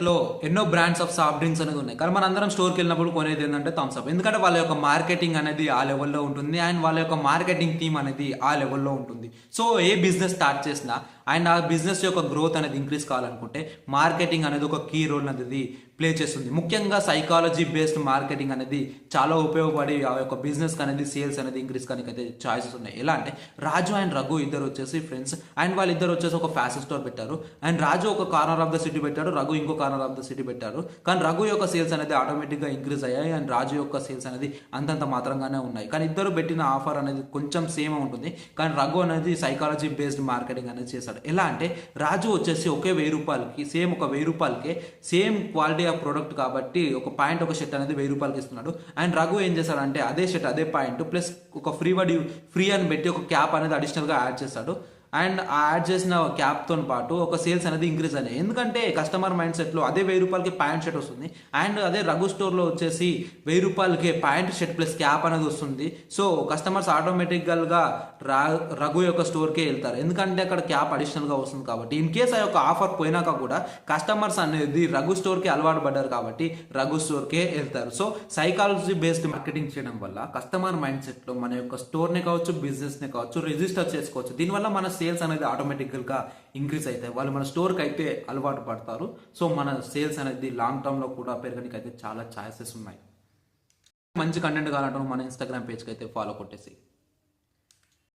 లో ఎన్నో brands of soft drinks అనేది ఉన్నాయి. కానీ మనందరం స్టోర్కి వెళ్ళినప్పుడు కొనేది ఏంటంటే థమ్స్ అప్. ఎందుకంటే వాళ్ళ యొక్క మార్కెటింగ్ అనేది ఆ లెవెల్లో ఉంటుంది అండ్ వాళ్ళ యొక్క మార్కెటింగ్ టీమ్ అనేది ఆ లెవెల్లో ఉంటుంది. సో ఏ బిజినెస్ స్టార్ట్ చేసినా అండ్ ఆ బిజినెస్ యొక్క గ్రోత్ అనేది ఇంక్రీజ్ కావాలనుకుంటే మార్కెటింగ్ అనేది ఒక కీ రోల్ అనేది ప్లే చేస్తుంది. ముఖ్యంగా సైకాలజీ బేస్డ్ మార్కెటింగ్ అనేది చాలా ఉపయోగపడి ఆ యొక్క బిజినెస్ అనేది సేల్స్ అనేది ఇంక్రీజ్ కానీ అయితే ఛాయిసెస్ ఉన్నాయి. ఎలా అంటే రాజు అండ్ రఘు ఇద్దరు వచ్చేసి ఫ్రెండ్స్ అండ్ వాళ్ళిద్దరు వచ్చేసి ఒక ఫ్యాషన్ స్టోర్ పెట్టారు. అండ్ రాజు ఒక కార్నర్ ఆఫ్ ద సిటీ పెట్టాడు, రఘు ఇంకో కార్నర్ ఆఫ్ ద సిటీ పెట్టారు. కానీ రఘు యొక్క సేల్స్ అనేది ఆటోమేటిక్గా ఇంక్రీజ్ అయ్యాయి అండ్ రాజు యొక్క సేల్స్ అనేది అంతంత మాత్రంగానే ఉన్నాయి. కానీ ఇద్దరు పెట్టిన ఆఫర్ అనేది కొంచెం సేమ్ ఉంటుంది. కానీ రఘు అనేది సైకాలజీ బేస్డ్ మార్కెటింగ్ అనేది చేశాడు. ఎలా అంటే రాజు వచ్చేసి ఒకే 1000 రూపాయలకి సేమ్ ఒక 1000 రూపాయలకే సేమ్ క్వాలిటీ ఆఫ్ ప్రోడక్ట్ కాబట్టి ఒక పాయింట్ ఒక షర్ట్ అనేది 1000 రూపాయలకి ఇస్తున్నాడు. అండ్ రఘు ఏం చేశాడంటే అదే షర్ట్ అదే పాయింట్ ప్లస్ ఒక ఫ్రీ అని పెట్టి ఒక క్యాప్ అనేది అడిషనల్గా యాడ్ చేశాడు. అండ్ ఆ యాడ్ చేసిన క్యాప్తో పాటు ఒక సేల్స్ అనేది ఇంక్రీజ్ అయినాయి. ఎందుకంటే కస్టమర్ మైండ్ సెట్లో అదే 1000 రూపాయలకి ప్యాంట్ షర్ట్ వస్తుంది అండ్ అదే రఘు స్టోర్లో వచ్చేసి 1000 రూపాయలకి ప్యాంట్ షర్ట్ ప్లస్ క్యాప్ అనేది వస్తుంది. సో కస్టమర్స్ ఆటోమేటిక్గా రఘు యొక్క స్టోర్కే వెళ్తారు, ఎందుకంటే అక్కడ క్యాప్ అడిషనల్గా వస్తుంది కాబట్టి. ఇన్ కేస్ ఆ యొక్క ఆఫర్ పోయినాక కూడా కస్టమర్స్ అనేది రఘు స్టోర్కి అలవాటు పడ్డారు కాబట్టి రఘు స్టోర్కే వెళ్తారు. సో సైకాలజీ బేస్డ్ మార్కెటింగ్ చేయడం వల్ల కస్టమర్ మైండ్ సెట్లో మన యొక్క స్టోర్ని కావచ్చు బిజినెస్ని కావచ్చు రిజిస్టర్ చేసుకోవచ్చు. దీనివల్ల మన సేల్స్ అనేది ఆటోమేటిక్గా ఇంక్రీజ్ అవుతాయి. వాళ్ళు మన స్టోర్కి అయితే అలవాటు పడతారు. సో మన సేల్స్ అనేది లాంగ్ టర్మ్లో కూడా పెరగడానికి అయితే చాలా ఛాయిసెస్ ఉన్నాయి. మంచి కంటెంట్ కావాలంటే మన ఇన్స్టాగ్రామ్ పేజ్కి అయితే ఫాలో కొట్టేసి